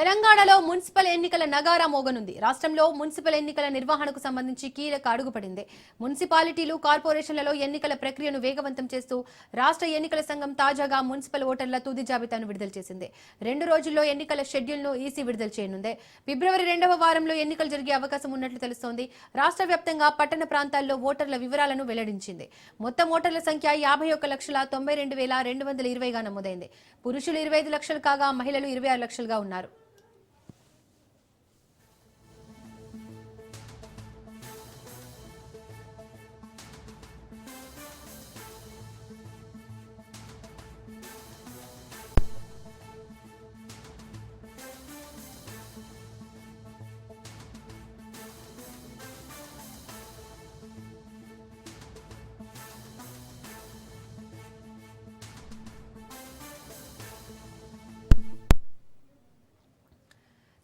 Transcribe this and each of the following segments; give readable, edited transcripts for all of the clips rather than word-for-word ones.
తెలంగాణలో మున్సిపల్ ఎన్నికల నగారా మోగనుంది. రాష్ట్రంలో మున్సిపల్ ఎన్నికల నిర్వహణకు సంబంధించి కీలక అడుగు పడింది. మున్సిపాలిటీలు, కార్పొరేషన్లలో ఎన్నికల ప్రక్రియను వేగవంతం చేస్తూ రాష్ట్ర ఎన్నికల సంఘం తాజాగా మున్సిపల్ ఓటర్ల తుది జాబితాను విడుదల చేసింది. 2 రోజుల్లో ఎన్నికల షెడ్యూల్ను ఈసీ విడుదల చేయనుంది. ఫిబ్రవరి 2వ వారంలో ఎన్నికలు జరిగే అవకాశం ఉన్నట్లు తెలుస్తోంది. రాష్ట్ర వ్యాప్తంగా పట్టణ ప్రాంతాల్లో ఓటర్ల వివరాలను వెల్లడించింది. మొత్తం ఓటర్ల సంఖ్య 51,92,220గా నమోదైంది. పురుషులు 25 లక్షలు కాగా మహిళలు 26 లక్షలుగా ఉన్నారు.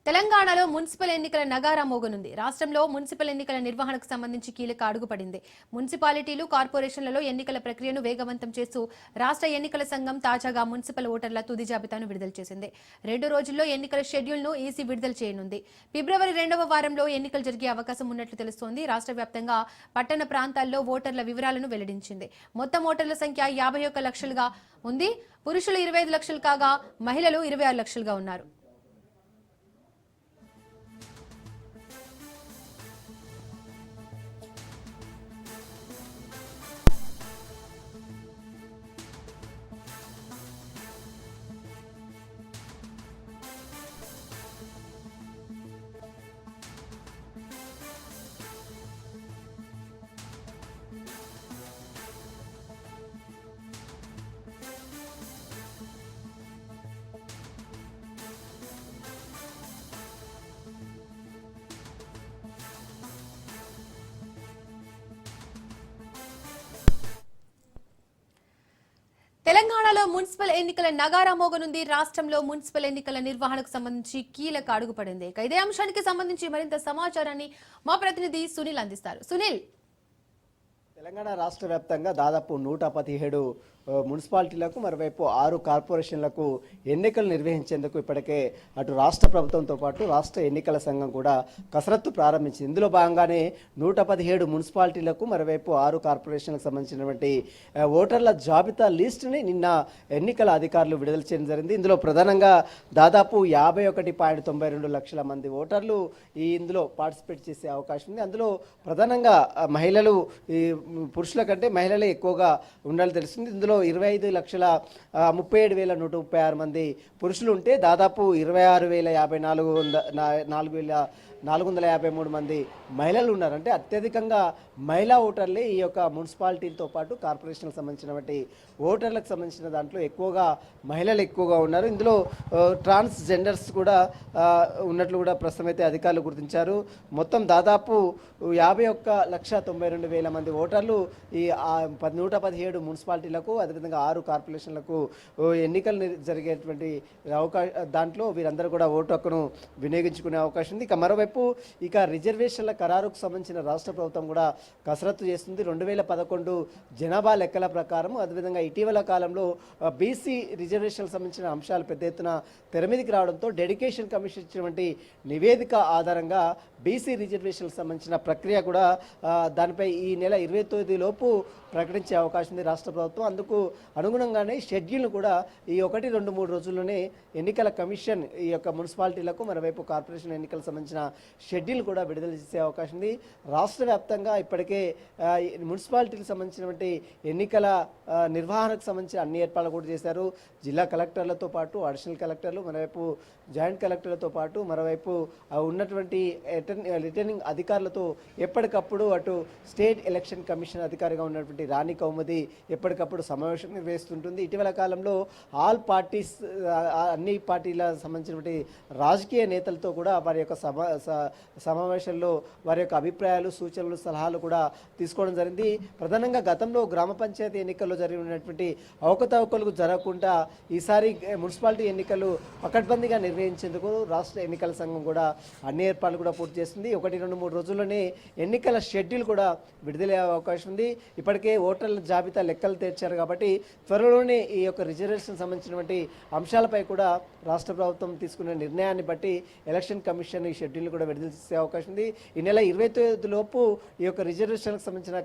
తెలంగాణలో మున్సిపల్ ఎన్నికల నగారా మోగనుంది. రాష్ట్రంలో మున్సిపల్ ఎన్నికల నిర్వహణకు సంబంధించి కీలక అడుగు పడింది. మున్సిపాలిటీలు, కార్పొరేషన్లలో ఎన్నికల ప్రక్రియను వేగవంతం చేస్తూ రాష్ట్ర ఎన్నికల సంఘం తాజాగా మున్సిపల్ ఓటర్ల తుది జాబితాను విడుదల చేసింది. 2 రోజుల్లో ఎన్నికల షెడ్యూల్ను ఈసీ విడుదల చేయనుంది. ఫిబ్రవరి 2వ వారంలో ఎన్నికలు జరిగే అవకాశం ఉన్నట్లు తెలుస్తోంది. రాష్ట్ర వ్యాప్తంగా పట్టణ ప్రాంతాల్లో ఓటర్ల వివరాలను వెల్లడించింది. మొత్తం ఓటర్ల సంఖ్య 51 లక్షలుగా ఉంది. పురుషులు 25 లక్షలు కాగా మహిళలు 26 లక్షలుగా ఉన్నారు. తెలంగాణలో మున్సిపల్ ఎన్నికల నగారా మోగనుంది. రాష్ట్రంలో మున్సిపల్ ఎన్నికల నిర్వహణకు సంబంధించి కీలక అడుగు పడింది. ఇదే అంశానికి సంబంధించి మరింత సమాచారాన్ని మా ప్రతినిధి సునీల్ అందిస్తారు. సునీల్, తెలంగాణ రాష్ట్ర వ్యాప్తంగా దాదాపు 117 మున్సిపాలిటీలకు మరోవైపు 6 కార్పొరేషన్లకు ఎన్నికలు నిర్వహించేందుకు ఇప్పటికే అటు రాష్ట్ర ప్రభుత్వంతో పాటు రాష్ట్ర ఎన్నికల సంఘం కూడా కసరత్తు ప్రారంభించింది. ఇందులో భాగంగానే 117 మున్సిపాలిటీలకు మరోవైపు 6 కార్పొరేషన్లకు సంబంధించినటువంటి ఓటర్ల జాబితా లిస్టుని నిన్న ఎన్నికల అధికారులు విడుదల చేయడం జరిగింది. ఇందులో ప్రధానంగా దాదాపు 51.92 లక్షల మంది ఓటర్లు ఇందులో పార్టిసిపేట్ చేసే అవకాశం ఉంది. అందులో ప్రధానంగా మహిళలు, పురుషుల కంటే మహిళలే ఎక్కువగా ఉండాలని తెలుస్తుంది. ఇందులో 25,37,136 మంది పురుషులు ఉంటే దాదాపు 26,54,453 మంది మహిళలు ఉన్నారు. అంటే అత్యధికంగా మహిళా ఓటర్లే ఈ యొక్క మున్సిపాలిటీలతో పాటు కార్పొరేషన్లకు సంబంధించినటువంటి ఓటర్లకు సంబంధించిన దాంట్లో ఎక్కువగా మహిళలు ఎక్కువగా ఉన్నారు. ఇందులో ట్రాన్స్జెండర్స్ కూడా ఉన్నట్లు కూడా ప్రస్తుతం అయితే అధికారులు గుర్తించారు. మొత్తం దాదాపు 51,92,000 మంది ఓటర్లు ఈ 117 మున్సిపాలిటీలకు, అదేవిధంగా 6 కార్పొరేషన్లకు ఎన్నికలు జరిగేటువంటి దాంట్లో వీరందరూ కూడా ఓటు హక్కును వినియోగించుకునే అవకాశం ఉంది. ఇక మరోవైపు రిజర్వేషన్ల ఖరారుకు సంబంధించిన రాష్ట్ర ప్రభుత్వం కూడా కసరత్తు చేస్తుంది. 2011 జనాభా లెక్కల ప్రకారం, అదేవిధంగా ఇటీవల కాలంలో బీసీ రిజర్వేషన్లకు సంబంధించిన అంశాలు పెద్ద ఎత్తున తెర మీదకి రావడంతో డెడికేషన్ కమిషన్ ఇచ్చినటువంటి నివేదిక ఆధారంగా బీసీ రిజర్వేషన్లకు సంబంధించిన ప్రక్రియ కూడా దానిపై ఈ నెల 29 లోపు ప్రకటించే అవకాశం ఉంది రాష్ట్ర ప్రభుత్వం. అందుకు అనుగుణంగానే షెడ్యూల్ను కూడా ఈ 1, 2, 3 రోజుల్లోనే ఎన్నికల కమిషన్ ఈ యొక్క మున్సిపాలిటీలకు, మరోవైపు కార్పొరేషన్ ఎన్నికలకు సంబంధించిన షెడ్యూల్ కూడా విడుదల చేసే అవకాశం ఉంది. రాష్ట్ర వ్యాప్తంగా ఇప్పటికే మున్సిపాలిటీలకు సంబంధించినటువంటి ఎన్నికల నిర్వహణకు సంబంధించిన అన్ని ఏర్పాట్లు కూడా చేశారు. జిల్లా కలెక్టర్లతో పాటు అడిషనల్ కలెక్టర్లు, మరోవైపు జాయింట్ కలెక్టర్లతో పాటు మరోవైపు ఉన్నటువంటి రిటర్నింగ్ అధికారులతో ఎప్పటికప్పుడు అటు స్టేట్ ఎలక్షన్ కమిషన్ అధికారిగా ఉన్నటువంటి రాణి కౌముది ఎప్పటికప్పుడు సమావేశం నిర్వహిస్తుంటుంది. ఇటీవల కాలంలో ఆల్ పార్టీస్, అన్ని పార్టీల సంబంధించినటువంటి రాజకీయ నేతలతో కూడా వారి యొక్క సమావేశంలో వారి యొక్క అభిప్రాయాలు, సూచనలు, సలహాలు కూడా తీసుకోవడం జరిగింది. ప్రధానంగా గతంలో గ్రామ పంచాయతీ ఎన్నికల్లో జరిగినటువంటి అవకతవకలు జరగకుండా ఈసారి మున్సిపాలిటీ ఎన్నికలు పకడ్బందీగా నిర్వహించేందుకు రాష్ట్ర ఎన్నికల సంఘం కూడా అన్ని ఏర్పాట్లు కూడా పూర్తి చేస్తుంది. 1, 2, 3 రోజుల్లోనే ఎన్నికల షెడ్యూల్ కూడా విడుదలయ్యే అవకాశం ఉంది. ఇప్పటికే ఇప్పటికే ఓటర్ల జాబితా లెక్కలు తెచ్చారు కాబట్టి త్వరలోనే ఈ యొక్క రిజర్వేషన్ సంబంధించినటువంటి అంశాలపై కూడా రాష్ట్ర ప్రభుత్వం తీసుకునే నిర్ణయాన్ని బట్టి ఎలక్షన్ కమిషన్ ఈ షెడ్యూల్ కూడా విడుదల చేసే అవకాశం ఉంది. ఈ నెల 29 లోపు ఈ యొక్క రిజర్వేషన్లకు సంబంధించిన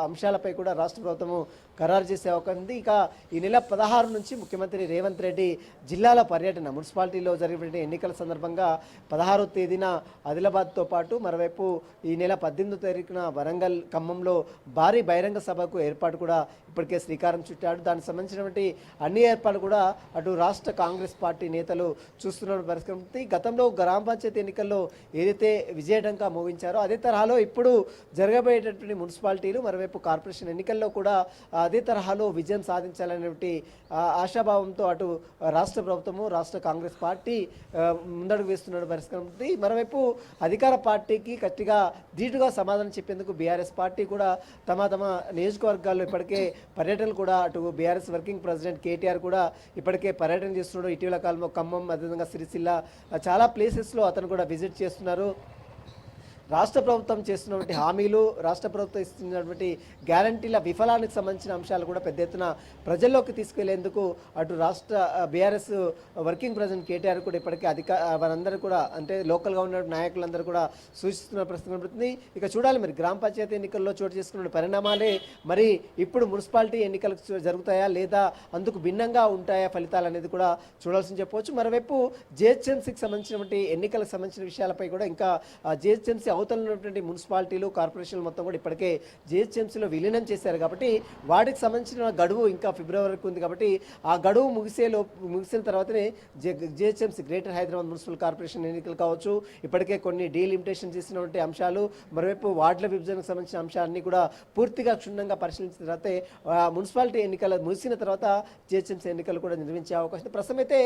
అంశాలపై కూడా రాష్ట్ర ప్రభుత్వము ఖరారు చేసే అవకాశం ఉంది. ఇక ఈ నెల 16 నుంచి ముఖ్యమంత్రి రేవంత్ రెడ్డి జిల్లాల పర్యటన మున్సిపాలిటీలో జరిగిన ఎన్నికల సందర్భంగా 16వ తేదీన ఆదిలాబాద్తో పాటు మరోవైపు ఈ నెల 18వ తారీఖున వరంగల్ ఖమ్మంలో భారీ బహిరంగ సభకు ఏర్పాటు కూడా ఇప్పటికే శ్రీకారం చుట్టాడు. దానికి సంబంధించినటువంటి అన్ని ఏర్పాట్లు కూడా అటు రాష్ట్ర కాంగ్రెస్ పార్టీ నేతలు చూస్తున్న పరిస్థితి. గతంలో గ్రామ పంచాయతీ ఎన్నికల్లో ఏదైతే విజయడంకా మోగించారో అదే తరహాలో ఇప్పుడు జరగబోయేటటువంటి మున్సిపాలిటీలు మరోవైపు కార్పొరేషన్ ఎన్నికల్లో కూడా అదే తరహాలో విజయం సాధించాలనేటువంటి ఆశాభావంతో అటు రాష్ట్ర ప్రభుత్వము రాష్ట్ర కాంగ్రెస్ పార్టీ ముందడుగు వేస్తున్న పరిస్థితి. మరోవైపు అధికార పార్టీకి గట్టిగా ధీటుగా సమాధానం చెప్పేందుకు బీఆర్ఎస్ పార్టీ కూడా తమ నియోజకవర్గాల్లో ఇప్పటికే పర్యటనలు కూడా అటు బీఆర్ఎస్ వర్కింగ్ ప్రెసిడెంట్ కేటీఆర్ కూడా ఇప్పటికే పర్యటన చేస్తున్నాడు. ఇటీవల కాలంలో ఖమ్మం అదేవిధంగా సిరిసిల్ల చాలా ప్లేసెస్లో అతను కూడా విజిట్ చేస్తున్నారు. రాష్ట్ర ప్రభుత్వం చేస్తున్నటువంటి హామీలు రాష్ట్ర ప్రభుత్వం ఇస్తున్నటువంటి గ్యారంటీల విఫలానికి సంబంధించిన అంశాలు కూడా పెద్ద ఎత్తున ప్రజల్లోకి తీసుకెళ్లేందుకు అటు రాష్ట్ర బీఆర్ఎస్ వర్కింగ్ ప్రెసిడెంట్ కేటీఆర్ కూడా ఇప్పటికే వారందరూ కూడా అంటే లోకల్గా ఉన్న నాయకులందరూ కూడా సూచిస్తున్న ప్రస్తుతం కనబడుతుంది. ఇక చూడాలి మరి గ్రామ పంచాయతీ ఎన్నికల్లో చోటు చేసుకున్న పరిణామాలే మరి ఇప్పుడు మున్సిపాలిటీ ఎన్నికలు జరుగుతాయా లేదా అందుకు భిన్నంగా ఉంటాయా ఫలితాలు అనేది కూడా చూడాల్సింది చెప్పవచ్చు. మరోవైపు జిహెచ్ఎంసీకి సంబంధించినటువంటి ఎన్నికలకు సంబంధించిన విషయాలపై కూడా ఇంకా జిహెచ్ఎంసీ అవతల ఉన్నటువంటి మున్సిపాలిటీలు కార్పొరేషన్లు మొత్తం కూడా ఇప్పటికే జిహెచ్ఎంసీలో విలీనం చేశారు కాబట్టి వాటికి సంబంధించిన గడువు ఇంకా ఫిబ్రవరి వరకు ఉంది కాబట్టి ఆ గడువు ముగిసిన తర్వాతనే GHMC greater Hyderabad municipal corporation ఎన్నికలు కావచ్చు ఇప్పటికే కొన్ని డీలిమిటేషన్ చేసినటువంటి అంశాలు మరోవైపు వార్డుల విభజనకు సంబంధించిన అంశాలన్నీ కూడా పూర్తిగా క్షుణ్ణంగా పరిశీలించిన తర్వాత మున్సిపాలిటీ ఎన్నికలు ముగిసిన తర్వాత జిహెచ్ఎంసీ ఎన్నికలు కూడా నిర్వహించే అవకాశం. ప్రస్తుతం అయితే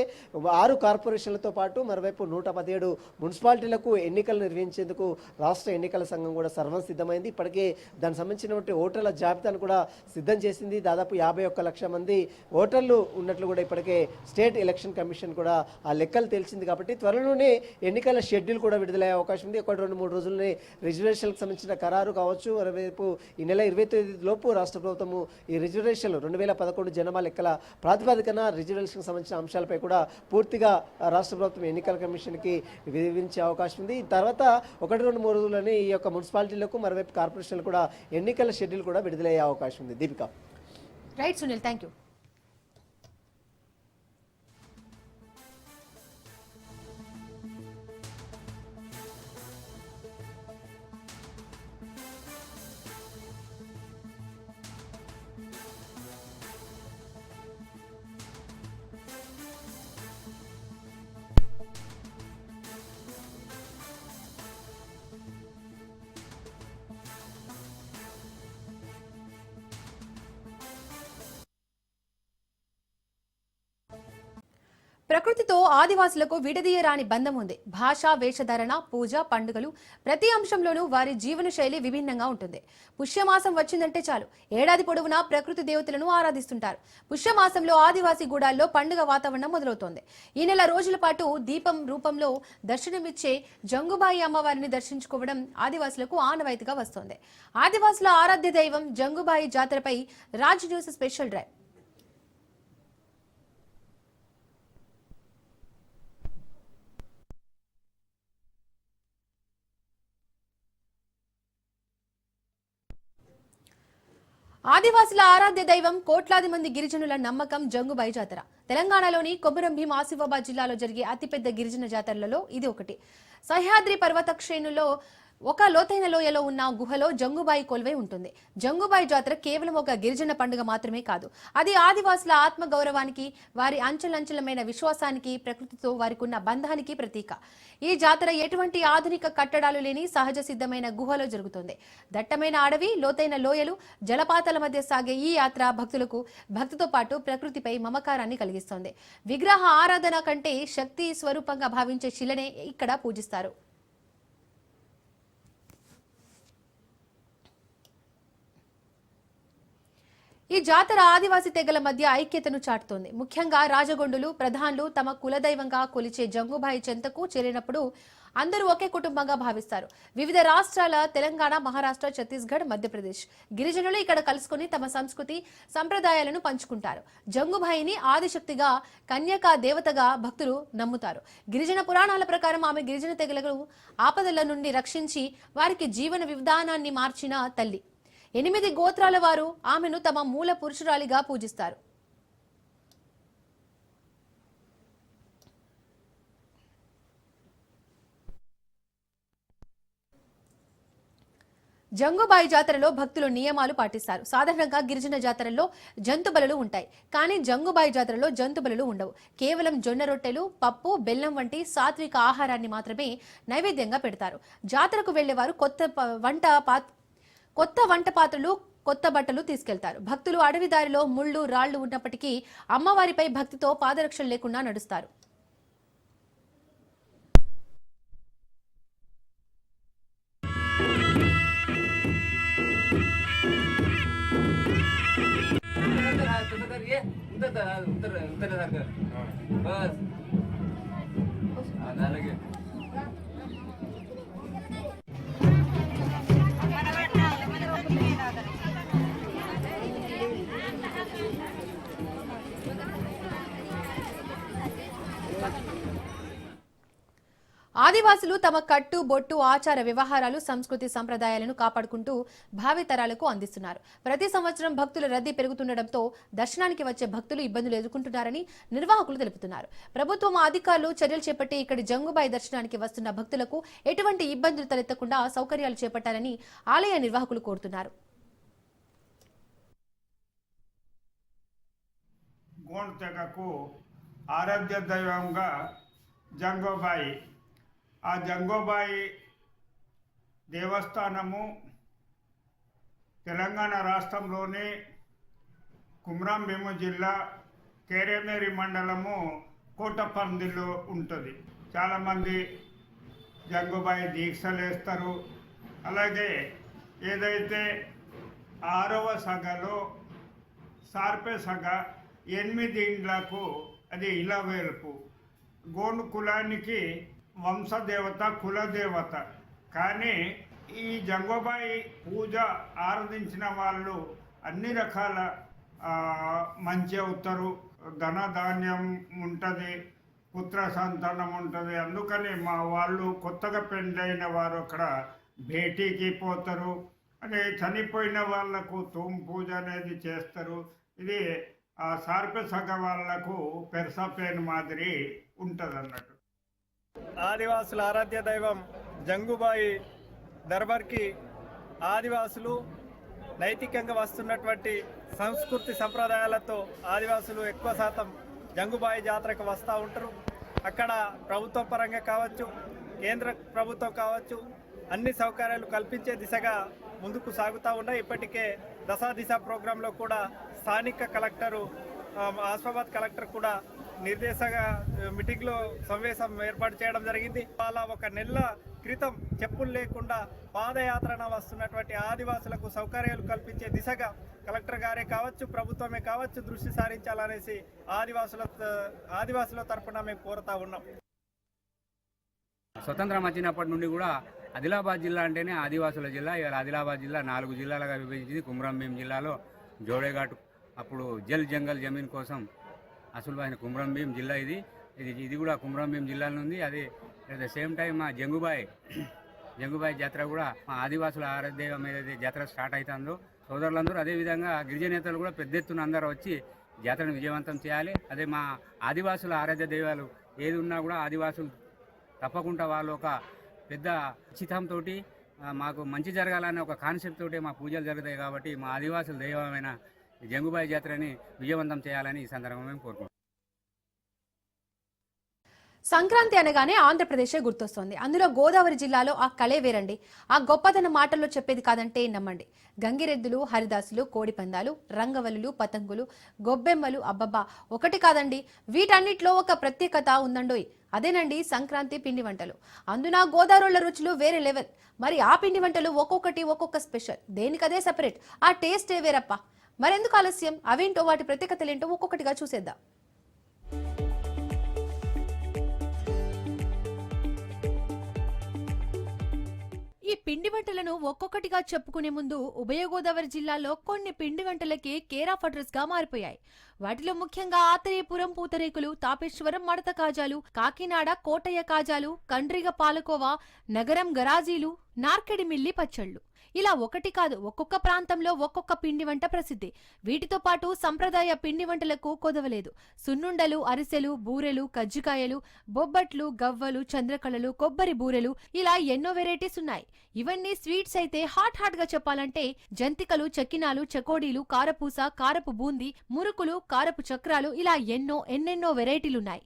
6 కార్పొరేషన్లతో పాటు మరోవైపు 117 మున్సిపాలిటీలకు ఎన్నికలు నిర్వహించేందుకు రాష్ట్ర ఎన్నికల సంఘం కూడా సర్వం సిద్ధమైంది. ఇప్పటికే దానికి సంబంధించినటువంటి ఓటర్ల జాబితాను కూడా సిద్ధం చేసింది. దాదాపు 51 లక్షల మంది ఓటర్లు ఉన్నట్లు కూడా ఇప్పటికే స్టేట్ ఎలక్షన్ కమిషన్ కూడా ఆ లెక్కలు తెలిసింది కాబట్టి త్వరలోనే ఎన్నికల షెడ్యూల్ కూడా విడుదలయ్యే అవకాశం ఉంది. 1-2-3 రోజుల్లోనే రిజర్వేషన్లకు సంబంధించిన ఖరారు కావచ్చు. మరోవైపు ఈ నెల 29 లోపు రాష్ట్ర ప్రభుత్వము ఈ రిజర్వేషన్లు 2011 జనాభా లెక్కల ప్రాతిపదికన రిజర్వేషన్కి సంబంధించిన అంశాలపై కూడా పూర్తిగా రాష్ట్ర ప్రభుత్వం ఎన్నికల కమిషన్కి విధించే అవకాశం ఉంది. తర్వాత 1-2-3 రోజుల్లోనే ఈ యొక్క మున్సిపాలిటీలకు మరోవైపు కార్పొరేషన్లు కూడా ఎన్నికల షెడ్యూల్ కూడా విడుదలయ్యే అవకాశం ఉంది. Deepika. Right Sunil, thank you. ప్రకృతితో ఆదివాసులకు విడదీయరాని బంధం ఉంది. భాష, వేషధారణ, పూజ, పండుగలు ప్రతి అంశంలోనూ వారి జీవన శైలి విభిన్నంగా ఉంటుంది. పుష్యమాసం వచ్చిందంటే చాలు ఏడాది పొడవునా ప్రకృతి దేవతలను ఆరాధిస్తుంటారు. పుష్యమాసంలో ఆదివాసీ గూడాల్లో పండుగ వాతావరణం మొదలవుతోంది. ఈ నెల రోజుల పాటు దీపం రూపంలో దర్శనమిచ్చే జంగుబాయి అమ్మవారిని దర్శించుకోవడం ఆదివాసులకు ఆనవాయితీగా వస్తోంది. ఆదివాసుల ఆరాధ్య దైవం జంగుబాయి జాతరపై రాజ్ న్యూస్ స్పెషల్ డ్రైవ్. ఆదివాసుల ఆరాధ్య దైవం కోట్లాది మంది గిరిజనుల నమ్మకం జంగుబాయి జాతర. తెలంగాణలోని కొమరం భీం ఆసిఫాబాద్ జిల్లాలో జరిగే అతిపెద్ద గిరిజన జాతరలలో ఇది ఒకటి. సహ్యాద్రి పర్వత శ్రేణుల్లో ఒక లోతైన లోయలో ఉన్న గుహలో జంగుబాయి కొలువై ఉంటుంది. జంగుబాయి జాతర కేవలం ఒక గిరిజన పండుగ మాత్రమే కాదు, అది ఆదివాసుల ఆత్మ గౌరవానికి, వారి అంచెలంచెలమైన విశ్వాసానికి, ప్రకృతితో వారికి ఉన్న బంధానికి ప్రతీక. ఈ జాతర ఎటువంటి ఆధునిక కట్టడాలు లేని సహజ సిద్ధమైన గుహలో జరుగుతుంది. దట్టమైన అడవి, లోతైన లోయలు, జలపాతాల మధ్య సాగే ఈ యాత్ర భక్తులకు భక్తితో పాటు ప్రకృతిపై మమకారాన్ని కలిగిస్తోంది. విగ్రహ ఆరాధన కంటే శక్తి స్వరూపంగా భావించే శిలనే ఇక్కడ పూజిస్తారు. ఈ జాతర ఆదివాసీ తెగల మధ్య ఐక్యతను చాటుతోంది. ముఖ్యంగా రాజగొండులు, ప్రధానులు తమ కులదైవంగా కొలిచే జంగుబాయి చెంతకు చేరినప్పుడు అందరూ ఒకే కుటుంబంగా భావిస్తారు. వివిధ రాష్ట్రాల తెలంగాణ, మహారాష్ట్ర, ఛత్తీస్గఢ్, మధ్యప్రదేశ్ గిరిజనులు ఇక్కడ కలుసుకుని తమ సంస్కృతి సంప్రదాయాలను పంచుకుంటారు. జంగుబాయిని ఆదిశక్తిగా, కన్యకా దేవతగా భక్తులు నమ్ముతారు. గిరిజన పురాణాల ప్రకారం ఆమె గిరిజన తెగలకు ఆపదల నుండి రక్షించి వారికి జీవన విధానాన్ని మార్చిన తల్లి. 8 గోత్రాల వారు ఆమెను తమ మూల పురుషురాలిగా పూజిస్తారు. జంగుబాయి జాతరలో భక్తులు నియమాలు పాటిస్తారు. సాధారణంగా గిరిజన జాతరల్లో జంతు బలులు ఉంటాయి, కానీ జంగుబాయి జాతరలో జంతు బలులు ఉండవు. కేవలం జొన్న రొట్టెలు, పప్పు, బెల్లం వంటి సాత్విక ఆహారాన్ని మాత్రమే నైవేద్యంగా పెడతారు. జాతరకు వెళ్లేవారు కొత్త వంట పాత్రలు, కొత్త బట్టలు తీసుకెళ్తారు. భక్తులు అడవి దారిలో ముళ్ళు, రాళ్లు ఉన్నప్పటికీ అమ్మవారిపై భక్తితో పాదరక్షలు లేకుండా నడుస్తారు. ఆదివాసులు తమ కట్టు, బొట్టు, ఆచార వ్యవహారాలు, సంస్కృతి సంప్రదాయాలను కాపాడుకుంటూ భావితరాలకు అందిస్తున్నారు. ప్రతి సంవత్సరం భక్తుల రద్దీ పెరుగుతుండటంతో దర్శనానికి వచ్చే భక్తులు ఇబ్బందులు ఎదుర్కొంటున్నారని నిర్వాహకులు తెలుపుతున్నారు. ప్రభుత్వం అధికారులు చర్యలు చేపట్టి ఇక్కడి జంగుబాయి దర్శనానికి వస్తున్న భక్తులకు ఎటువంటి ఇబ్బందులు తలెత్తకుండా సౌకర్యాలు చేపట్టాలని ఆలయ నిర్వాహకులు కోరుతున్నారు. గోండ్ తెగకు ఆరాధ్య దైవంగా జంగోబాయి, ఆ జంగోబాయి దేవస్థానము తెలంగాణ రాష్ట్రంలోని కుమ్రం భీం జిల్లా కేరేమేరి మండలము కోటపందిలో ఉంటుంది. చాలామంది జంగోబాయి దీక్షలు వేస్తారు. అలాగే ఏదైతే 6వ సగలో సార్పే సగ 8 ఇండ్లకు అది ఇలవేల్పు. గోండు కులానికి వంశదేవత, కులదేవత. కానీ ఈ జంగోబాయి పూజ ఆరాధించిన వాళ్ళు అన్ని రకాల మంచి అవుతారు. ధనధాన్యం ఉంటుంది, పుత్ర సంతానం ఉంటుంది. అందుకని మా వాళ్ళు కొత్తగా పెళ్ళైన వారు అక్కడ భేటీకి పోతారు. అంటే చనిపోయిన వాళ్లకు తూము పూజ అనేది చేస్తారు. ఇది ఆ సార్పే సగ వాళ్లకు పెరసపేన్ మాదిరి ఉంటుంది అన్నట్టు. ఆదివాసుల ఆరాధ్య దైవం జంగుబాయి దర్బార్కి ఆదివాసులు నైతికంగా వస్తున్నటువంటి సంస్కృతి సంప్రదాయాలతో ఆదివాసులు ఎక్కువ శాతం జంగుబాయి జాతరకు వస్తూ ఉంటారు. అక్కడ ప్రభుత్వ పరంగా కావచ్చు, కేంద్ర ప్రభుత్వం కావచ్చు, అన్ని సౌకర్యాలు కల్పించే దిశగా ముందుకు సాగుతూ ఉన్నాయి. ఇప్పటికే దశ ప్రోగ్రాంలో కూడా స్థానిక కలెక్టరు, ఆసిఫాబాద్ కలెక్టర్ కూడా నిర్దేశంగా మీటింగ్లో సమావేశం ఏర్పాటు చేయడం జరిగింది. అలా 1 నెల క్రితం చెప్పులు లేకుండా పాదయాత్రన వస్తున్నటువంటి ఆదివాసులకు సౌకర్యాలు కల్పించే దిశగా కలెక్టర్ గారే కావచ్చు, ప్రభుత్వమే కావచ్చు దృష్టి సారించాలనేసి ఆదివాసుల తరఫున మేము కోరుతా ఉన్నాం. స్వతంత్రం వచ్చినప్పటి నుండి కూడా ఆదిలాబాద్ జిల్లా అంటేనే ఆదివాసుల జిల్లా. ఇవాళ ఆదిలాబాద్ జిల్లా 4 జిల్లాలుగా విభజించింది. కుమ్రం భీం జిల్లాలో జోడేఘాట్, అప్పుడు జంగల్ జమీన్ కోసం అసలు ఆయన కుమ్రం భీం జిల్లా. ఇది కూడా కుమ్రం భీం జిల్లాలో ఉంది. అది అట్ ద సేమ్ టైం మా జంగుబాయి జాతర కూడా మా ఆదివాసుల ఆరాధ్యం ఏదైతే జాతర స్టార్ట్ అవుతుందో సోదరులందరూ, అదేవిధంగా గిరిజనేతలు కూడా పెద్ద ఎత్తున అందరూ వచ్చి జాతరను విజయవంతం చేయాలి. అదే మా ఆదివాసుల ఆరాధ్య దైవాలు ఏది ఉన్నా కూడా ఆదివాసులు తప్పకుండా వాళ్ళు ఒక పెద్ద చిత్తంతో మాకు మంచి జరగాలనే ఒక కాన్సెప్ట్ తోటి మా పూజలు జరుగుతాయి. కాబట్టి మా ఆదివాసుల దైవమైన జంగుబాయి జాతరని విజయవంతం చేయాలని ఈ సందర్భంగా మేము కోరుకుంటున్నాం. సంక్రాంతి అనగానే ఆంధ్రప్రదేశే గుర్తొస్తోంది. అందులో గోదావరి జిల్లాలో ఆ కళే వేరండి. ఆ గొప్పతన మాటల్లో చెప్పేది కాదంటే నమ్మండి. గంగిరెద్దులు, హరిదాసులు, కోడిపందాలు, రంగవల్లులు, పతంగులు, గొబ్బెమ్మలు, అబ్బబ్బా ఒకటి కాదండి. వీటన్నిటిలో ఒక ప్రత్యేకత ఉందండోయ్. అదేనండి సంక్రాంతి పిండి వంటలు. అందున గోదావరిల రుచులు వేరే లెవెల్. మరి ఆ పిండి వంటలు ఒక్కొక్కటి ఒక్కొక్క స్పెషల్, దేనికదే సెపరేట్. ఆ టేస్టే వేరప్ప. మరెందుకు ఆలస్యం, అవేంటో వాటి ప్రత్యేకతలేంటో ఒక్కొక్కటిగా చూసేద్దాం. ఈ పిండి వంటలను ఒక్కొక్కటిగా చెప్పుకునే ముందు ఉభయ గోదావరి జిల్లాలో కొన్ని పిండి వంటలకి కేర్ ఆఫ్ అడ్రస్ గా మారిపోయాయి. వాటిలో ముఖ్యంగా ఆత్రేయపురం పూతరేకులు, తాపేశ్వరం మడత కాజాలు, కాకినాడ కోటయ్య కాజాలు, కండ్రిగ పాలకోవా, నగరం గరాజీలు, నార్కెడి మిల్లి పచ్చళ్ళు. ఇలా ఒకటి కాదు, ఒక్కొక్క ప్రాంతంలో ఒక్కొక్క పిండి వంట ప్రసిద్ధి. వీటితో పాటు సంప్రదాయ పిండి వంటలకు కొదవలేదు. సున్నుండలు, అరిసెలు, బూరెలు, కజ్జికాయలు, బొబ్బట్లు, గవ్వలు, చంద్రకళలు, కొబ్బరి బూరెలు, ఇలా ఎన్నో వెరైటీస్ ఉన్నాయి. ఇవన్నీ స్వీట్స్ అయితే హాట్ గా చెప్పాలంటే జంతికలు, చక్కినాలు, చకోడీలు, కారపూస, కారపు బూందీ, మురుకులు, కారపు చక్రాలు, ఇలా ఎన్నెన్నో వెరైటీలున్నాయి.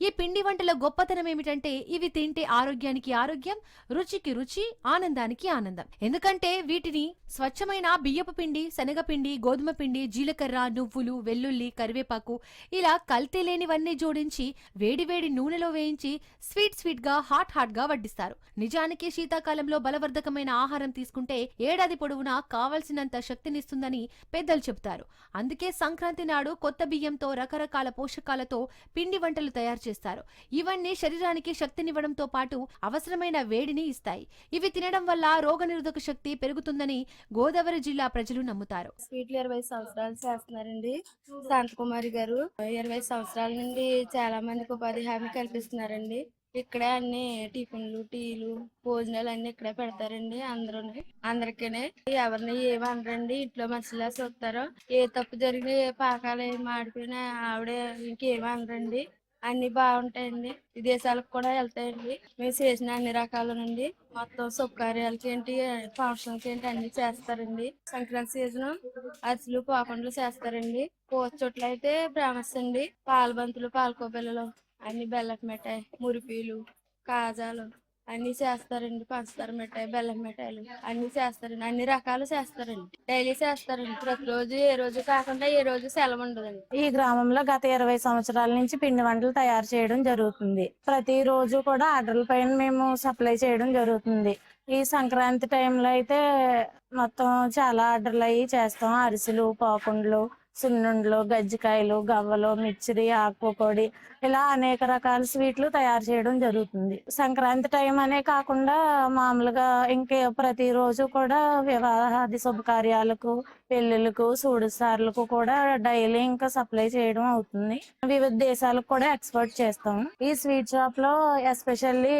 ఈ పిండి వంటల గొప్పతనం ఏమిటంటే ఇవి తింటే ఆరోగ్యానికి ఆరోగ్యం, రుచికి రుచి, ఆనందానికి ఆనందం. ఎందుకంటే వీటిని స్వచ్ఛమైన బియ్యపు పిండి, శనగపిండి, గోధుమ పిండి, జీలకర్ర, నువ్వులు, వెల్లుల్లి, కరివేపాకు, ఇలా కల్తీ లేనివన్నీ జోడించి వేడివేడి నూనెలో వేయించి స్వీట్ గా హాట్ గా వడ్డిస్తారు. నిజానికి శీతాకాలంలో బలవర్ధకమైన ఆహారం తీసుకుంటే ఏడాది పొడవునా కావలసినంత శక్తినిస్తుందని పెద్దలు చెబుతారు. అందుకే సంక్రాంతి నాడు కొత్త బియ్యంతో రకరకాల పోషకాలతో పిండి వంటలు తయారు చేస్తారు. ఇవన్నీ శరీరానికి శక్తినివ్వడంతో పాటు అవసరమైన వేడిని ఇస్తాయి. ఇవి తినడం వల్ల రోగనిరోధక శక్తి పెరుగుతుందని గోదావరి జిల్లా ప్రజలు నమ్ముతారు. స్వీట్లు 20 సంవత్సరాలు చేస్తున్నారండి శాంతకుమారి గారు. 20 సంవత్సరాల నుండి చాలా మందికి ఉపాధి హామీ కల్పిస్తున్నారండి. ఇక్కడే అన్ని టిఫిన్లు, టీలు, భోజనాలు అన్ని ఇక్కడే పెడతారండి. అందరికీ ఎవరిని ఏమనరండి. ఇంట్లో మనుషులా చూస్తారో, ఏ తప్పు జరిగినా, ఏ పాకాలు ఏం మాడిపోయినా ఆవిడే ఇంకేమనరండి. అన్ని బాగుంటాయండి. విదేశాలకు కూడా వెళ్తాయండి. మేము చేసిన అన్ని రకాల నుండి మొత్తం శుభకార్యాలకి ఏంటి, ఫంక్షన్కి ఏంటి అన్ని చేస్తారండి. సంక్రాంతి సీజన్ అరిసెలు, పాకుండలు చేస్తారండి. చోట్ల అయితే ఫేమస్ అండి. పాలబంతులు, పాలకోబిల్లలు, అన్ని బెల్లం మిఠాయి, మురిపీలు, కాజాలు అన్ని చేస్తారండి. పంచదార మిఠాయి, బెల్లం మిఠాయిలు అన్ని చేస్తారండి. అన్ని రకాలు చేస్తారండి. డైలీ చేస్తారండి. ప్రతిరోజు ఏ రోజు కాకుండా ఏ రోజు సెలవు ఉండదండి. ఈ గ్రామంలో గత 20 సంవత్సరాల నుంచి పిండి వంటలు తయారు చేయడం జరుగుతుంది. ప్రతి రోజు కూడా ఆర్డర్ల పైన మేము సప్లై చేయడం జరుగుతుంది. ఈ సంక్రాంతి టైంలో అయితే మొత్తం చాలా ఆర్డర్లు అయ్యి చేస్తాం. అరిసెలు, పాకుండలు, సున్నుండలు, గజ్జికాయలు, గవ్వలు, మిక్చరి, ఆకుపొడి, ఇలా అనేక రకాల స్వీట్లు తయారు చేయడం జరుగుతుంది. సంక్రాంతి టైం అనే కాకుండా మామూలుగా ఇంకే ప్రతిరోజు కూడా వివాహాది శుభకార్యాలకు, పెళ్లిళ్లకు, సూడిసార్లకు కూడా డైలీ ఇంకా సప్లై చేయడం అవుతుంది. వివిధ దేశాలకు కూడా ఎక్స్పోర్ట్ చేస్తాం. ఈ స్వీట్ షాప్ లో ఎస్పెషల్లీ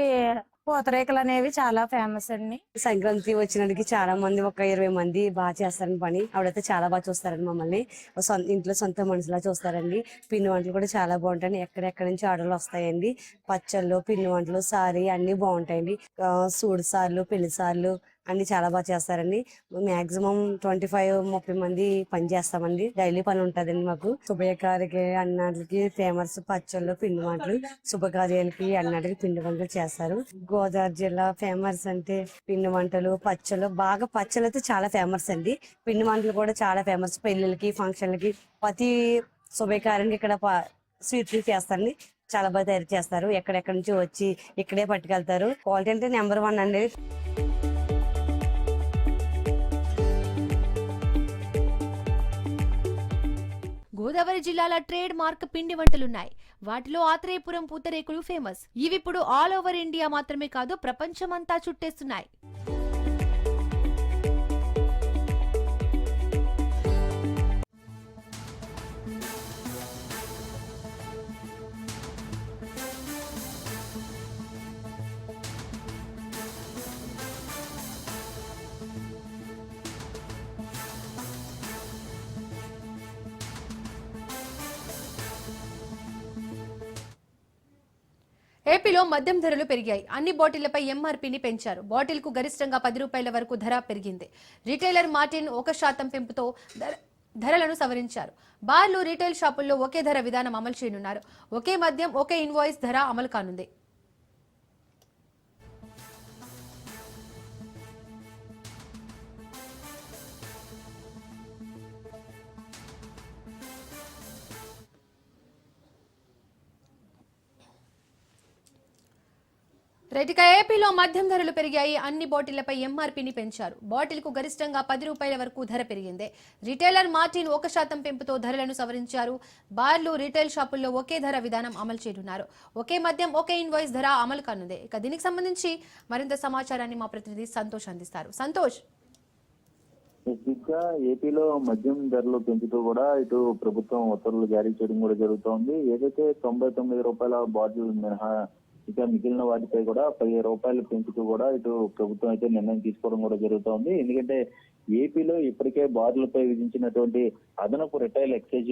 పూతరేకులు అనేవి చాలా ఫేమస్ అండి. సంక్రాంతి వచ్చినడికి చాలా మంది, ఒక 20 మంది బాగా చేస్తారని పని. ఆవిడైతే చాలా బాగా చూస్తారండి మమ్మల్ని. ఇంట్లో సొంత మనుషులా చూస్తారండి. పిండి వంటలు కూడా చాలా బాగుంటాయి. ఎక్కడెక్కడి నుంచి ఆర్డర్లు వస్తాయండి. పచ్చళ్ళు, పిండి వంటలు, సారీ అన్ని బాగుంటాయండి. సూడి సార్లు, పెళ్లి సార్లు అన్ని చాలా బాగా చేస్తారండి. మాక్సిమం 25-30 మంది పని చేస్తామండి. డైలీ పని ఉంటదండి మాకు. శుభకార్యకి అన్నిటికి ఫేమస్ పచ్చళ్ళు, పిండి వంటలు. శుభకార్యాలకి అన్నిటికి పిండి వంటలు చేస్తారు. గోదావరి జిల్లా ఫేమస్ అంటే పిండి వంటలు, పచ్చళ్ళు. బాగా పచ్చళ్ళు అయితే చాలా ఫేమస్ అండి. పిండి వంటలు కూడా చాలా ఫేమస్. పెళ్లిళ్ళకి, ఫంక్షన్లకి, ప్రతి శుభకార్యానికి ఇక్కడ స్వీట్లు చేస్తారండి. చాలా బాగా తయారు చేస్తారు. ఎక్కడెక్కడి నుంచి వచ్చి ఇక్కడే పట్టుకెళ్తారు. క్వాలిటీ అంటే నెంబర్ 1 అండి. గోదావరి జిల్లాల ట్రేడ్ మార్క్ పిండి వంటలున్నాయి. వాటిలో ఆత్రేయపురం పూతరేకులు ఫేమస్. ఇవిప్పుడు ఆల్ ఓవర్ ఇండియా మాత్రమే కాదు, ప్రపంచమంతా చుట్టేస్తున్నాయి. ఏపీలో మద్యం ధరలు పెరిగాయి. అన్ని బాటిళ్లపై ఎంఆర్పీని పెంచారు. బాటిల్కు గరిష్టంగా 10 రూపాయల వరకు ధర పెరిగింది. రిటైలర్ మార్టిన్ 1% పెంపుతో ధరలను సవరించారు. బార్లు, రీటైల్ షాపుల్లో ఒకే ధర విధానం అమలు చేయనున్నారు. ఒకే మద్యం, ఒకే ఇన్వాయిస్ ధర అమలు కానుంది. రైట్, ఇక ఏపీలో మద్యం ధరలు పెరిగాయి. అన్ని బాటిళ్లపై ఎంఆర్పీని పెంచారు. బాటిల్కు గరిష్టంగా 10 రూపాయల వరకు ధర పెరిగింది. రిటైలర్ మార్టిన్ 1% పెంపుతో ధరలను సవరించారు. బార్లు, రిటైల్ షాపుల్లో ఒకే ధర విధానం అమలు చేయనున్నారు. ఒకే మద్యం ఒకే ఇన్వాయిస్ ధర అమలు కానుంది. ఇక దీనికి సంబంధించి మరింత సమాచారాన్ని మా ప్రతినిధి సంతోష్ అందిస్తారు. సంతోష్, ఏపీలో మద్యం ధరలు పెంచుతూ కూడా ఇటు ప్రభుత్వం ఉత్తర్వులు జారీ చేయడం కూడా జరుగుతోంది. ఏదైతే 99 రూపాయల బాటిల్ మినహా ఇక మిగిలిన వాటిపై కూడా 10 రూపాయలు పెంచుతూ కూడా ఇటు ప్రభుత్వం అయితే నిర్ణయం తీసుకోవడం కూడా జరుగుతోంది. ఎందుకంటే ఏపీలో ఇప్పటికే బార్లపై విధించినటువంటి అదనపు రిటైల్ ఎక్సైజ్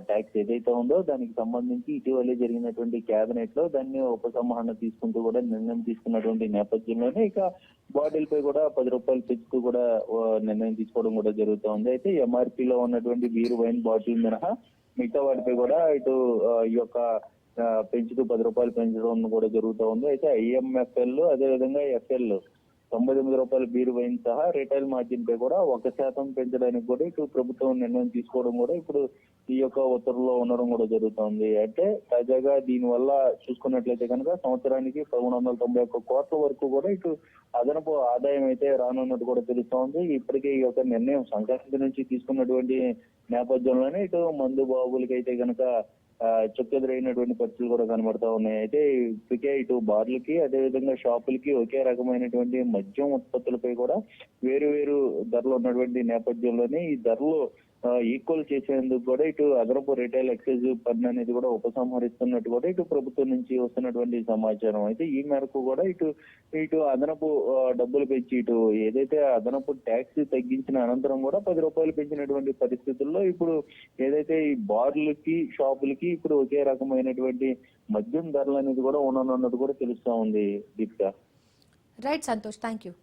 ట్యాక్స్ ఏదైతే ఉందో దానికి సంబంధించి ఇటీవలే జరిగినటువంటి కేబినెట్ లో దాన్ని ఉపసంహరణ తీసుకుంటూ కూడా నిర్ణయం తీసుకున్నటువంటి నేపథ్యంలోనే ఇక బాటిల్ పై కూడా 10 రూపాయలు పెంచుతూ కూడా నిర్ణయం తీసుకోవడం కూడా జరుగుతోంది. అయితే ఎంఆర్పీలో ఉన్నటువంటి బీర్ వైన్ బాటిల్ మినహా మిగతా వాటిపై కూడా ఇటు ఈ యొక్క పెంచుతూ 10 రూపాయలు పెంచడం కూడా జరుగుతూ ఉంది. అయితే ఐఎంఎఫ్ఎల్ అదేవిధంగా ఎఫ్ఎల్ 99 రూపాయల బీర్ వైన్ సహా రిటైల్ మార్జిన్ పై కూడా 1% పెంచడానికి కూడా ఇటు ప్రభుత్వం నిర్ణయం తీసుకోవడం కూడా ఇప్పుడు ఈ యొక్క ఉత్తర్వులో ఉండడం కూడా జరుగుతోంది. అంటే తాజాగా దీని వల్ల చూసుకున్నట్లయితే కనుక సంవత్సరానికి 1191 కోట్ల వరకు కూడా ఇటు అదనపు ఆదాయం అయితే రానున్నట్టు కూడా తెలుస్తోంది. ఇప్పటికే ఈ యొక్క నిర్ణయం సంక్రాంతి నుంచి తీసుకున్నటువంటి నేపథ్యంలోనే ఇటు మందు బాబులకి అయితే కనుక చుక్కెదురైనటువంటి పరిస్థితులు కూడా కనబడతా ఉన్నాయి. అయితే ఇప్పటికే ఇటు బార్లకి అదేవిధంగా షాపులకి ఒకే రకమైనటువంటి మద్యం ఉత్పత్తులపై కూడా వేరు వేరు ధరలు ఉన్నటువంటి నేపథ్యంలోనే ఈ ధరలు ఈక్వల్ చేసేందుకు కూడా ఇటు అదనపు రిటైల్ ఎక్సైజ్ పన్ను అనేది కూడా ఉపసంహరిస్తున్నట్టు కూడా ఇటు ప్రభుత్వం నుంచి వస్తున్నటువంటి సమాచారం. అయితే ఈ మేరకు కూడా ఇటు అదనపు డబ్బులు పెంచి ఇటు ఏదైతే అదనపు ట్యాక్స్ తగ్గించిన అనంతరం కూడా 10 రూపాయలు పెంచినటువంటి పరిస్థితుల్లో ఇప్పుడు ఏదైతే ఈ బార్లకి షాపులకి ఇప్పుడు ఒకే రకమైనటువంటి మద్యం ధరలు అనేది కూడా ఉండనున్నట్టు కూడా తెలుస్తా ఉంది. Deepika. Right Santosh, thank you.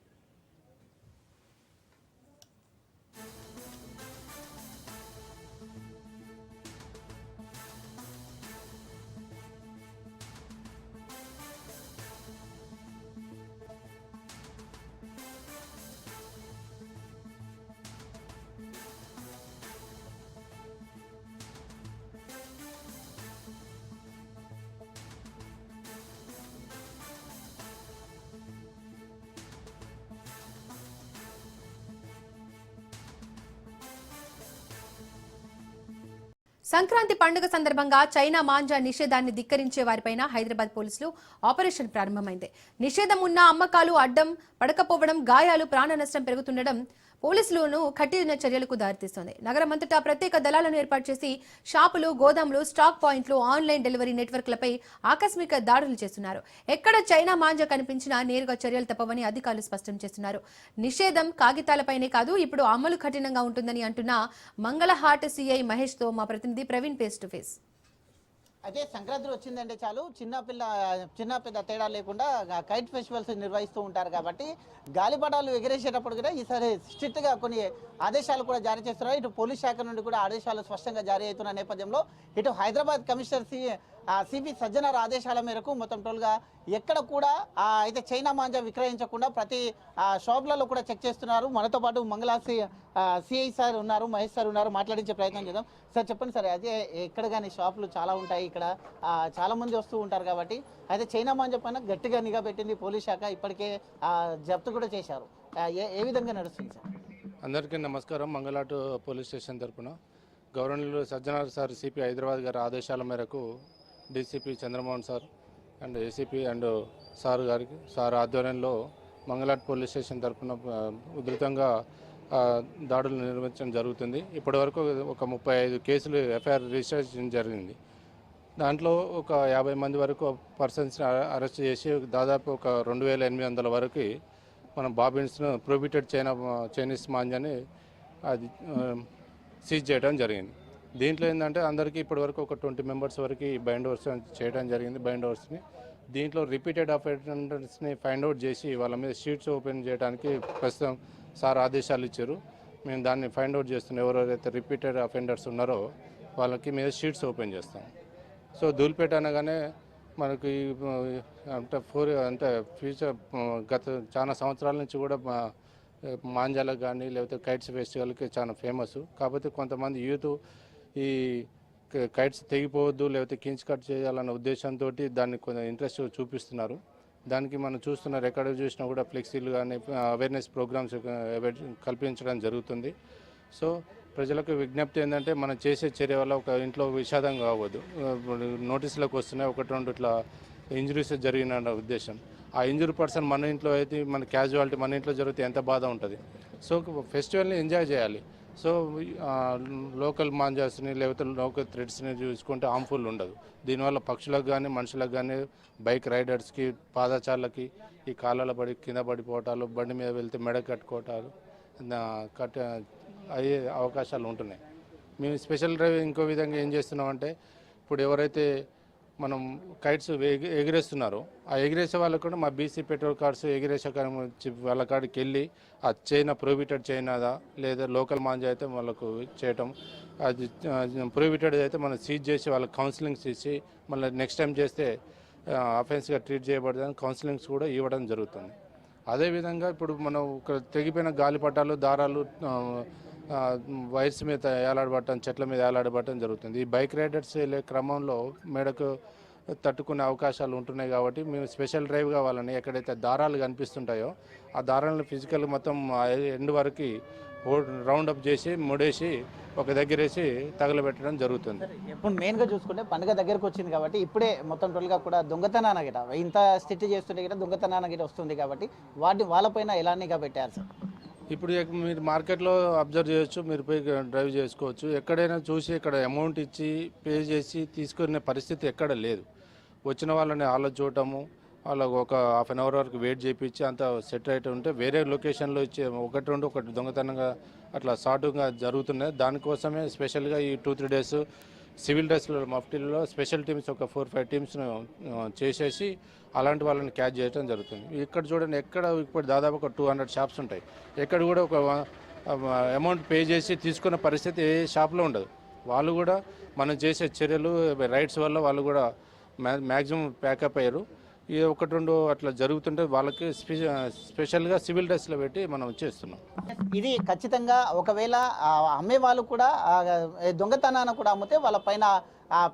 Sankranti పండుగ సందర్భంగా చైనా మాంజా నిషేధాన్ని ధిక్కరించే వారిపైన హైదరాబాద్ పోలీసులు ఆపరేషన్ ప్రారంభమైంది. నిషేధం ఉన్న అమ్మకాలు అడ్డం పడకపోవడం, గాయాలు, ప్రాణ నష్టం పెరుగుతుండడం పోలీసులను కఠిన చర్యలకు దారితీస్తోంది. నగరమంతటా ప్రత్యేక దళాలను ఏర్పాటు చేసి షాపులు, గోదాములు, స్టాక్ పాయింట్లు, ఆన్లైన్ డెలివరీ నెట్వర్క్లపై ఆకస్మిక దాడులు చేస్తున్నారు. ఎక్కడ చైనా మాంజా కనిపించినా నేరుగా చర్యలు తప్పవని అధికారులు స్పష్టం చేస్తున్నారు. నిషేధం కాగితాలపైనే కాదు, ఇప్పుడు అమలు కఠినంగా ఉంటుందని అంటున్న మంగళహాట్ సిఐ మహేష్ తో మా ప్రతినిధి ప్రవీణ్ ఫేస్ టు ఫేస్. అయితే సంక్రాంతి వచ్చిందంటే చాలు చిన్న పెద్ద తేడా లేకుండా కైట్ ఫెస్టివల్స్ నిర్వహిస్తూ ఉంటారు. కాబట్టి గాలిపటాలు ఎగిరేసేటప్పుడు కూడా ఈసారి స్ట్రిక్ట్గా కొన్ని ఆదేశాలు కూడా జారీ చేస్తున్నారు. ఇటు పోలీస్ శాఖ నుండి కూడా ఆదేశాలు స్పష్టంగా జారీ అవుతున్న నేపథ్యంలో ఇటు హైదరాబాద్ కమిషనర్ సిపి సజ్జనార్ ఆదేశాల మేరకు మొత్తం టోల్గా ఎక్కడ కూడా అయితే చైనా మాంజా విక్రయించకుండా ప్రతి షాపులలో కూడా చెక్ చేస్తున్నారు. మనతో పాటు మంగళ సిఐ సార్ ఉన్నారు, మహేష్ సార్ ఉన్నారు, మాట్లాడించే ప్రయత్నం చేద్దాం. సార్ చెప్పండి సార్, అదే ఎక్కడ కానీ షాపులు చాలా ఉంటాయి, ఇక్కడ చాలా మంది వస్తూ ఉంటారు కాబట్టి అయితే చైనా మాంజా పైన గట్టిగా నిఘా పెట్టింది పోలీస్ శాఖ, ఇప్పటికే జప్తు కూడా చేశారు. ఏ విధంగా నడుస్తుంది సార్? అందరికీ నమస్కారం. మంగళాటు పోలీస్ స్టేషన్ తరఫున governor Sajjanar sir CP Hyderabad గారి ఆదేశాల మేరకు DCP Chandramohan sir and ACP and sir ఆధ్వర్యంలో మంగళాట్ పోలీస్ స్టేషన్ తరఫున ఉధృతంగా దాడులు నిర్వహించడం జరుగుతుంది. ఇప్పటివరకు ఒక 35 కేసులు ఎఫ్ఐఆర్ రిజిస్టర్ చేయడం జరిగింది. దాంట్లో ఒక 50 మంది వరకు పర్సన్స్ని అరెస్ట్ చేసి దాదాపు ఒక 2800 వరకు మనం బాబిన్స్ను ప్రొహిబిటెడ్ చైనీస్ మాంజాని అది సీజ్ చేయడం జరిగింది. దీంట్లో ఏంటంటే అందరికీ ఇప్పటివరకు ఒక 20 మెంబర్స్ వరకు బైండ్ ఓవర్స్ చేయడం జరిగింది. బైండ్ ఓవర్స్ని దీంట్లో రిపీటెడ్ అఫెండర్స్ని ఫైండ్ అవుట్ చేసి వాళ్ళ మీద షీట్స్ ఓపెన్ చేయడానికి ప్రస్తుతం సార్ ఆదేశాలు ఇచ్చారు. మేము దాన్ని ఫైండ్ అవుట్ చేస్తున్నాం. ఎవరెవరైతే రిపీటెడ్ అఫెండర్స్ ఉన్నారో వాళ్ళకి మీద షీట్స్ ఓపెన్ చేస్తాం. సో ధూల్పేట అనగానే మనకి అంటే ఫ్యూచర్ గత చాలా సంవత్సరాల నుంచి కూడా మాంజాలకు కానీ లేకపోతే కైట్స్ ఫెస్టివల్కి చాలా ఫేమస్. కాకపోతే కొంతమంది యూత్ ఈ కైట్స్ తెగిపోవద్దు లేకపోతే కించ్ కట్ చేయాలన్న ఉద్దేశంతో దాన్ని కొంచెం ఇంట్రెస్ట్ చూపిస్తున్నారు. దానికి మనం చూస్తున్నారు, ఎక్కడ చూసినా కూడా ఫ్లెక్సీలు కానీ అవేర్నెస్ ప్రోగ్రామ్స్ కల్పించడం జరుగుతుంది. సో ప్రజలకు విజ్ఞప్తి ఏంటంటే మనం చేసే చర్య వల్ల ఒక ఇంట్లో విషాదం కావద్దు. నోటీసులకు వస్తున్నాయి 1-2 ఇట్లా ఇంజరీస్ జరిగిన ఉద్దేశం. ఆ ఇంజరీ పర్సన్ మన ఇంట్లో అయితే మన క్యాజువాలిటీ మన ఇంట్లో జరిగితే ఎంత బాధ ఉంటుంది. సో ఫెస్టివల్ని ఎంజాయ్ చేయాలి. సో లోకల్ మాంజాస్ని లేకపోతే లోకల్ థ్రెడ్స్ని చూసుకుంటే హార్మ్ఫుల్ ఉండదు. దీనివల్ల పక్షులకు కానీ మనుషులకు కానీ బైక్ రైడర్స్కి పాదచారులకి ఈ కాళ్ళలో పడి కింద పడిపోవటాలు, బండి మీద వెళ్తే మెడ కట్టుకోవటాలు అయ్యే అవకాశాలు ఉంటున్నాయి. మేము స్పెషల్ డ్రైవ్ ఇంకో విధంగా ఏం చేస్తున్నామంటే, ఇప్పుడు ఎవరైతే మనం కైట్స్ ఎగిరేస్తున్నారో ఆ ఎగిరేసే వాళ్ళకు కూడా మా బీసీ పెట్రోల్ కార్డ్స్ ఎగిరేసే వాళ్ళ కాడికి వెళ్ళి ఆ చైనా ప్రొహిబిటెడ్ చైనాదా లేదా లోకల్ మాంజా అయితే వాళ్ళకు చేయటం, అది ప్రొహిబిటెడ్ అయితే మనం సీజ్ చేసి వాళ్ళకి కౌన్సిలింగ్స్ ఇచ్చి మళ్ళీ నెక్స్ట్ టైం చేస్తే అఫెన్స్గా ట్రీట్ చేయబడదని కౌన్సిలింగ్స్ కూడా ఇవ్వడం జరుగుతుంది. అదేవిధంగా ఇప్పుడు మనం తెగిపోయిన గాలిపటాలు, దారాలు వైర్స్ మీద ఏలాడబట్టడం, చెట్ల మీద ఏలాడబట్టడం జరుగుతుంది. ఈ బైక్ రైడర్స్ వెళ్ళే క్రమంలో మెడకు తట్టుకునే అవకాశాలు ఉంటున్నాయి. కాబట్టి మేము స్పెషల్ డ్రైవ్ కావాలని ఎక్కడైతే దారాలు కనిపిస్తుంటాయో ఆ దారాలను ఫిజికల్ మొత్తం ఎండ్ వరకు రౌండప్ చేసి ముడేసి ఒక దగ్గర వేసి తగలబెట్టడం జరుగుతుంది. ఇప్పుడు మెయిన్గా చూసుకుంటే పండుగ దగ్గరకు వచ్చింది కాబట్టి ఇప్పుడే మొత్తం టోల్గా కూడా దొంగతనాన గిట ఇంత స్టిచ్ చేస్తుంటే గిట దొంగతనాన గిట వస్తుంది కాబట్టి వాళ్ళపైన ఎలా నిఘా పెట్టారు సార్? ఇప్పుడు మీరు మార్కెట్లో అబ్జర్వ్ చేయొచ్చు, మీరు పోయి డ్రైవ్ చేసుకోవచ్చు. ఎక్కడైనా చూసి ఇక్కడ అమౌంట్ ఇచ్చి పే చేసి తీసుకునే పరిస్థితి ఎక్కడ లేదు. వచ్చిన వాళ్ళని చూడటము, వాళ్ళకు ఒక హాఫ్ అన్ అవర్ వరకు వెయిట్ చేయించి అంత సెట్ అయితే ఉంటే వేరే లొకేషన్లో ఇచ్చి ఒకటి దొంగతనంగా అట్లా షార్ట్గా జరుగుతున్నాయి. దానికోసమే స్పెషల్గా ఈ 2-3 డేస్ సివిల్ డ్రెస్లో మఫ్టీలలో స్పెషల్ టీమ్స్ ఒక 4-5 టీమ్స్ను చేసేసి అలాంటి వాళ్ళని క్యాచ్ చేయడం జరుగుతుంది. ఇక్కడ చూడండి, ఎక్కడ ఇప్పుడు దాదాపు ఒక 200 షాప్స్ ఉంటాయి. ఎక్కడ కూడా ఒక అమౌంట్ పే చేసి తీసుకున్న పరిస్థితి ఏ షాప్లో ఉండదు. వాళ్ళు కూడా మనం చేసే చర్యలు రైట్స్ వల్ల వాళ్ళు కూడా మ్యాక్సిమం ప్యాకప్ అయ్యారు. ఈ 1-2 అట్లా జరుగుతుంటే వాళ్ళకి స్పెషల్గా సివిల్ డ్రెస్లో పెట్టి మనం చేస్తున్నాం. ఇది ఖచ్చితంగా ఒకవేళ అమ్మే వాళ్ళు కూడా దొంగతనాన్ని కూడా అమ్మితే వాళ్ళ పైన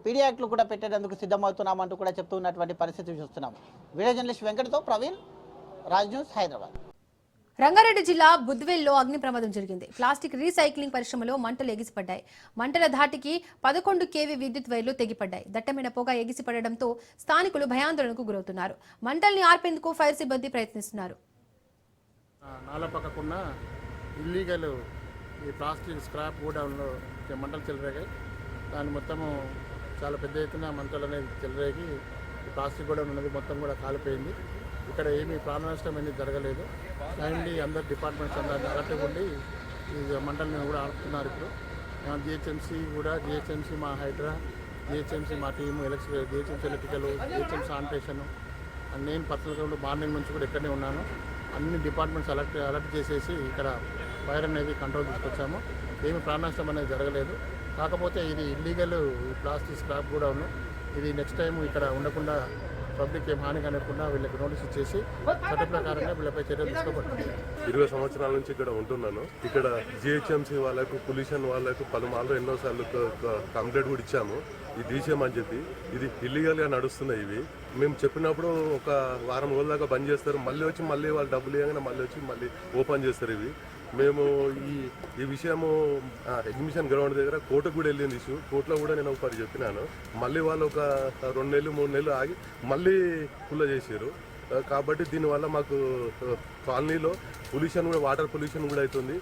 పీడీ యాక్ట్లు కూడా పెట్టేందుకు సిద్ధమవుతున్నామంటూ కూడా చెప్తున్నటువంటి పరిస్థితి చూస్తున్నాం. వీడియో జర్నలిస్ట్ వెంకటతో ప్రవీణ్, రాజ్ న్యూస్, హైదరాబాద్. రంగారెడ్డి జిల్లా బుద్వేల్లో అగ్ని ప్రమాదం జరిగింది. ప్లాస్టిక్ రీసైక్లింగ్ పరిశ్రమలో మంటలు ఎగిసిపడ్డాయి. మంటల ధాటికి 11 kV విద్యుత్ వైర్లు తెగిపడ్డాయి. దట్టమైన పొగ ఎగిసిపడడంతో స్థానికులు భయాందోళనకు గురవుతున్నారు. మంటల్ని ఆర్పేందుకు ఫైర్ సిబ్బంది ప్రయత్నిస్తున్నారు. నాలపక్కకున్న ఇల్లీగల్ ఈ ప్లాస్టిక్ స్క్రాప్ గోడౌన్లో మంటలు చెలరేగాయి. దాని మొత్తము చాలా పెద్ద ఎత్తున మంటలు అనేది చెలరేగి ప్లాస్టిక్ గోడౌన్ ఉన్నది మొత్తం కూడా కాలిపోయింది. ఇక్కడ ఏమీ ప్రాణ నష్టం అనేది జరగలేదు. టైంలీ అందరు డిపార్ట్మెంట్స్ అందరినీ అలర్ట్గా ఉండి ఈ మంటలను కూడా ఆడుతున్నారు. ఇప్పుడు జిహెచ్ఎంసీ మా హైడ్రా, జిహెచ్ఎంసీ మా team, GHMC electrical, GHMC sanitation, నేను పర్సనల్గా మార్నింగ్ నుంచి కూడా ఇక్కడనే ఉన్నాను. అన్ని డిపార్ట్మెంట్స్ అలర్ట్ చేసేసి ఇక్కడ ఫైర్ అనేది కంట్రోల్ తీసుకొచ్చాము. ఏమి ప్రాణ నష్టం అనేది జరగలేదు. కాకపోతే ఇది ఇల్లీగల్ ప్లాస్టిక్ స్క్రాప్ కూడా ఉన్నాం. ఇది నెక్స్ట్ టైం ఇక్కడ ఉండకుండా పబ్లిక్ ఏం హాని కనకుండా వీళ్ళకి నోటీస్ ఇచ్చేసి చట్ట ప్రకారంగా వీళ్ళపై చర్యలు తీసుకోబడుతుంది. 20 సంవత్సరాల నుంచి ఇక్కడ ఉంటున్నాను. ఇక్కడ జిహెచ్ఎంసీ వాళ్ళకు, పొల్యూషన్ వాళ్ళకు పలుమార్లు ఎన్నోసార్లు కంప్లైంట్ కూడా ఇచ్చాము. ఇది తీసేయమని చెప్పి. ఇది ఇల్లీగల్గా నడుస్తున్నాయి. ఇవి మేము చెప్పినప్పుడు ఒక వారం రోజుల దాకా బంద్ చేస్తారు. మళ్ళీ వాళ్ళు డబ్బులు ఇవ్వగానే మళ్ళీ ఓపెన్ చేస్తారు. ఇవి మేము ఈ విషయము ఎగ్జిబిషన్ గ్రౌండ్ దగ్గర కోర్టుకు కూడా వెళ్ళింది ఇష్యూ. కోర్టులో కూడా నేను ఒకసారి చెప్పినాను. మళ్ళీ వాళ్ళు ఒక 2 నెలలు 3 నెలలు ఆగి మళ్ళీ ఫుల్ చేశారు. కాబట్టి దీనివల్ల మాకు కాలనీలో పొల్యూషన్ కూడా, వాటర్ పొల్యూషన్ కూడా అవుతుంది.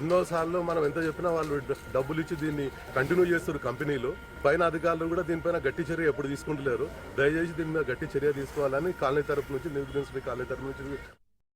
ఎన్నోసార్లు మనం ఎంత చెప్పినా వాళ్ళు డబ్బులు ఇచ్చి దీన్ని కంటిన్యూ చేస్తారు కంపెనీలు. పైన అధికారులు కూడా దీనిపైన గట్టి చర్య ఎప్పుడు తీసుకుంటలేరు. దయచేసి దీని మీద గట్టి చర్య తీసుకోవాలని కాలనీ తరపు నుంచి, న్యూస్ కాలనీ తరపు నుంచి